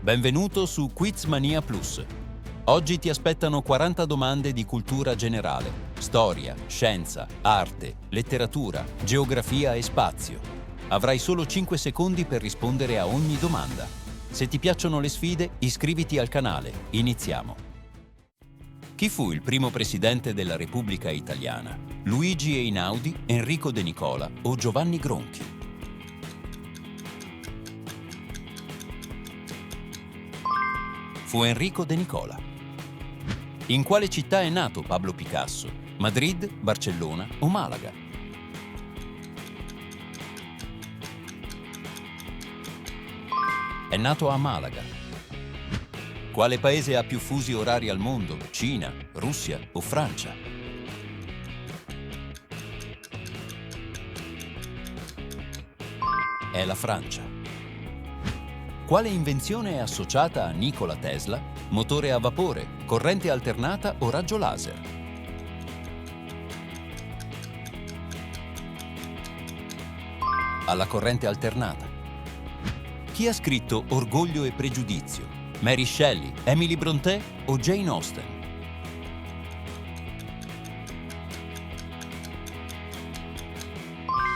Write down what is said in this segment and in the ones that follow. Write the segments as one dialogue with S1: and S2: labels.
S1: Benvenuto su Quizmania Plus. Oggi ti aspettano 40 domande di cultura generale, storia, scienza, arte, letteratura, geografia e spazio. Avrai solo 5 secondi per rispondere a ogni domanda. Se ti piacciono le sfide, iscriviti al canale. Iniziamo. Chi fu il primo presidente della Repubblica Italiana? Luigi Einaudi, Enrico De Nicola o Giovanni Gronchi? Fu Enrico De Nicola. In quale città è nato Pablo Picasso? Madrid, Barcellona o Malaga? È nato a Malaga. Quale paese ha più fusi orari al mondo? Cina, Russia o Francia? È la Francia. Quale invenzione è associata a Nikola Tesla? Motore a vapore, corrente alternata o raggio laser? Alla corrente alternata. Chi ha scritto Orgoglio e Pregiudizio? Mary Shelley, Emily Brontë o Jane Austen?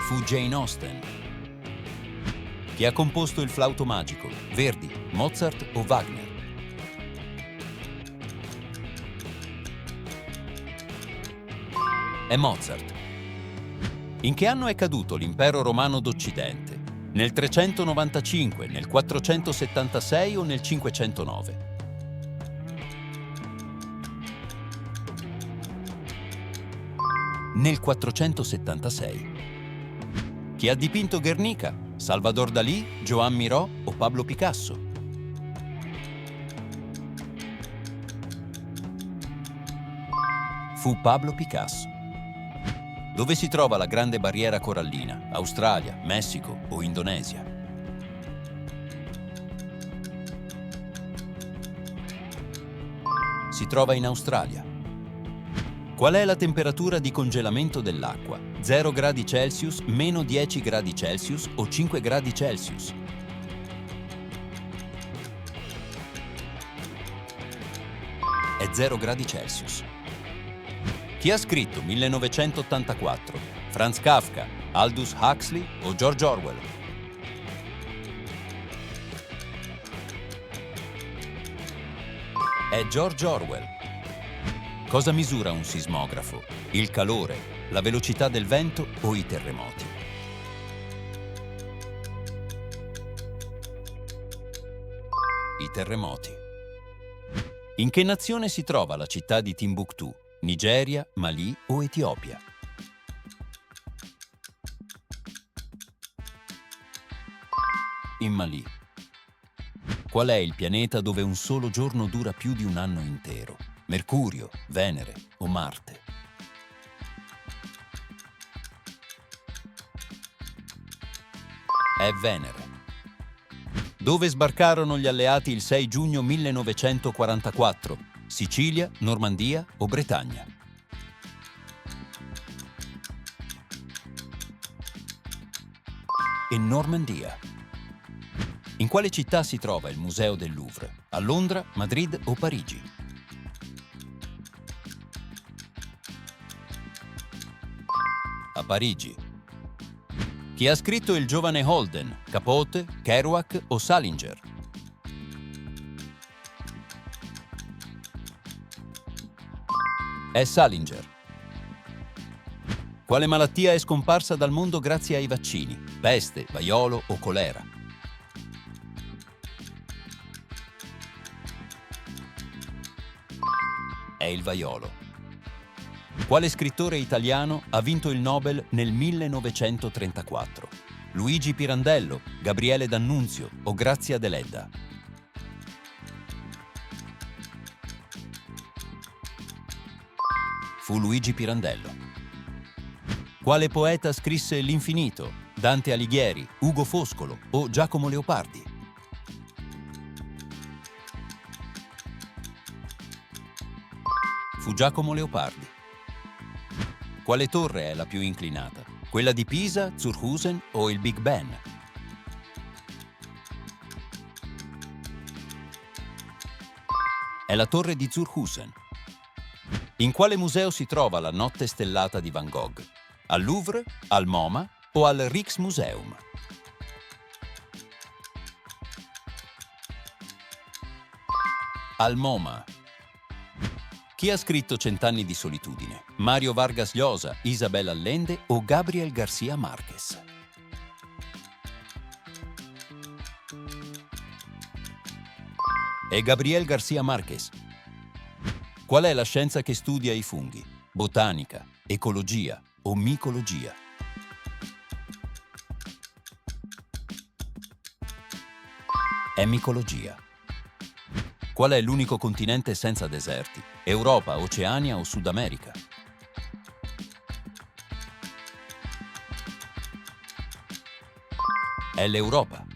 S1: Fu Jane Austen. Chi ha composto il Flauto Magico? Verdi, Mozart o Wagner? È Mozart. In che anno è caduto l'impero romano d'Occidente? Nel 395, nel 476 o nel 509? Nel 476. Chi ha dipinto Guernica? Salvador Dalí, Joan Miró o Pablo Picasso? Fu Pablo Picasso. Dove si trova la Grande Barriera Corallina? Australia, Messico o Indonesia? Si trova in Australia. Qual è la temperatura di congelamento dell'acqua? 0 gradi Celsius, meno 10 gradi Celsius o 5 gradi Celsius? È 0 gradi Celsius. Chi ha scritto 1984? Franz Kafka, Aldous Huxley o George Orwell? È George Orwell. Cosa misura un sismografo? Il calore, la velocità del vento o i terremoti? I terremoti. In che nazione si trova la città di Timbuktu? Nigeria, Mali o Etiopia? In Mali. Qual è il pianeta dove un solo giorno dura più di un anno intero? Mercurio, Venere o Marte? È Venere. Dove sbarcarono gli alleati il 6 giugno 1944? Sicilia, Normandia o Bretagna? In Normandia. In quale città si trova il Museo del Louvre? A Londra, Madrid o Parigi? A Parigi. Chi ha scritto Il giovane Holden? Capote, Kerouac o Salinger? È Salinger. Quale malattia è scomparsa dal mondo grazie ai vaccini? Peste, vaiolo o colera? È il vaiolo. Quale scrittore italiano ha vinto il Nobel nel 1934? Luigi Pirandello, Gabriele D'Annunzio o Grazia Deledda? Fu Luigi Pirandello. Quale poeta scrisse L'Infinito? Dante Alighieri, Ugo Foscolo o Giacomo Leopardi? Fu Giacomo Leopardi. Quale torre è la più inclinata? Quella di Pisa, Zurhusen o il Big Ben? È la torre di Zurhusen. In quale museo si trova la notte stellata di Van Gogh? Al Louvre, al MoMA o al Rijksmuseum? Al MoMA. Chi ha scritto Cent'anni di solitudine? Mario Vargas Llosa, Isabel Allende o Gabriel García Márquez? È Gabriel García Márquez. Qual è la scienza che studia i funghi? Botanica, ecologia o micologia? È micologia. Qual è l'unico continente senza deserti? Europa, Oceania o Sud America? È l'Europa.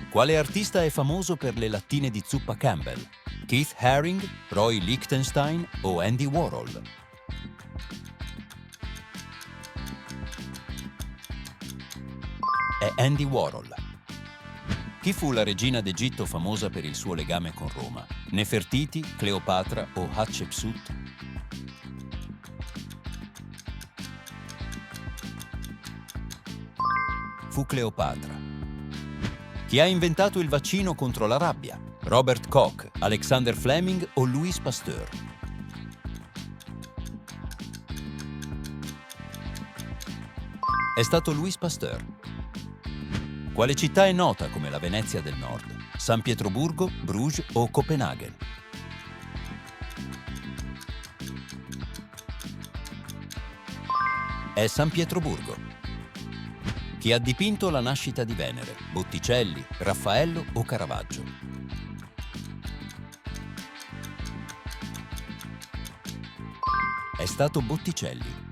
S1: Quale artista è famoso per le lattine di zuppa Campbell? Keith Haring, Roy Lichtenstein o Andy Warhol? È Andy Warhol. Chi fu la regina d'Egitto famosa per il suo legame con Roma? Nefertiti, Cleopatra o Hatshepsut? Fu Cleopatra. Chi ha inventato il vaccino contro la rabbia? Robert Koch, Alexander Fleming o Louis Pasteur? È stato Louis Pasteur. Quale città è nota come la Venezia del Nord? San Pietroburgo, Bruges o Copenaghen? È San Pietroburgo. Chi ha dipinto la nascita di Venere? Botticelli, Raffaello o Caravaggio? È stato Botticelli.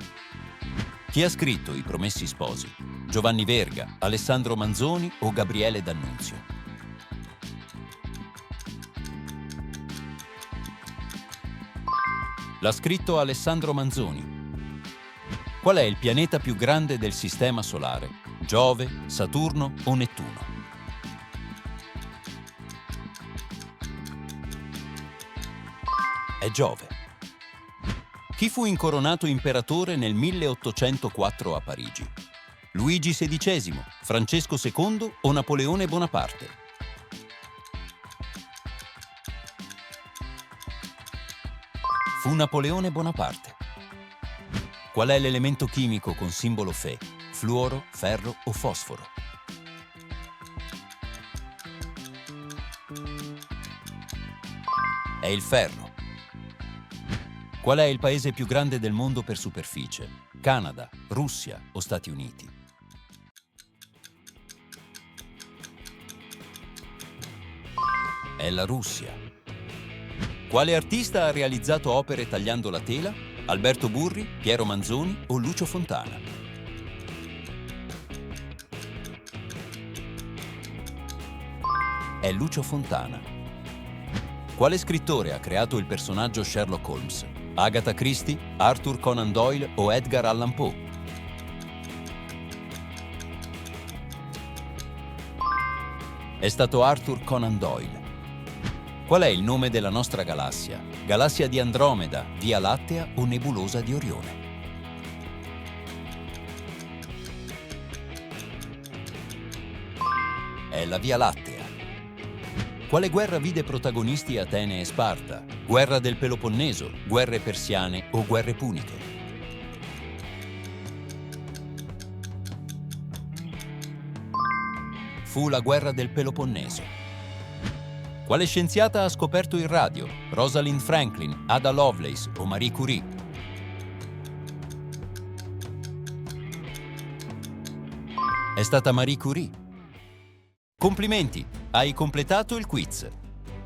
S1: Chi ha scritto I Promessi Sposi? Giovanni Verga, Alessandro Manzoni o Gabriele D'Annunzio? L'ha scritto Alessandro Manzoni. Qual è il pianeta più grande del Sistema Solare? Giove, Saturno o Nettuno? È Giove. Chi fu incoronato imperatore nel 1804 a Parigi? Luigi XVI, Francesco II o Napoleone Bonaparte? Fu Napoleone Bonaparte. Qual è l'elemento chimico con simbolo Fe? Fluoro, ferro o fosforo? È il ferro. Qual è il paese più grande del mondo per superficie? Canada, Russia o Stati Uniti? È la Russia. Quale artista ha realizzato opere tagliando la tela? Alberto Burri, Piero Manzoni o Lucio Fontana? È Lucio Fontana. Quale scrittore ha creato il personaggio Sherlock Holmes? Agatha Christie, Arthur Conan Doyle o Edgar Allan Poe? È stato Arthur Conan Doyle. Qual è il nome della nostra galassia? Galassia di Andromeda, Via Lattea o Nebulosa di Orione? È la Via Lattea. Quale guerra vide protagonisti Atene e Sparta? Guerra del Peloponneso, guerre persiane o guerre puniche? Fu la guerra del Peloponneso. Quale scienziata ha scoperto il radio? Rosalind Franklin, Ada Lovelace o Marie Curie? È stata Marie Curie. Complimenti, hai completato il quiz.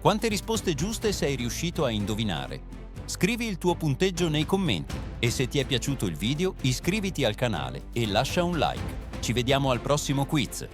S1: Quante risposte giuste sei riuscito a indovinare? Scrivi il tuo punteggio nei commenti e se ti è piaciuto il video iscriviti al canale e lascia un like. Ci vediamo al prossimo quiz.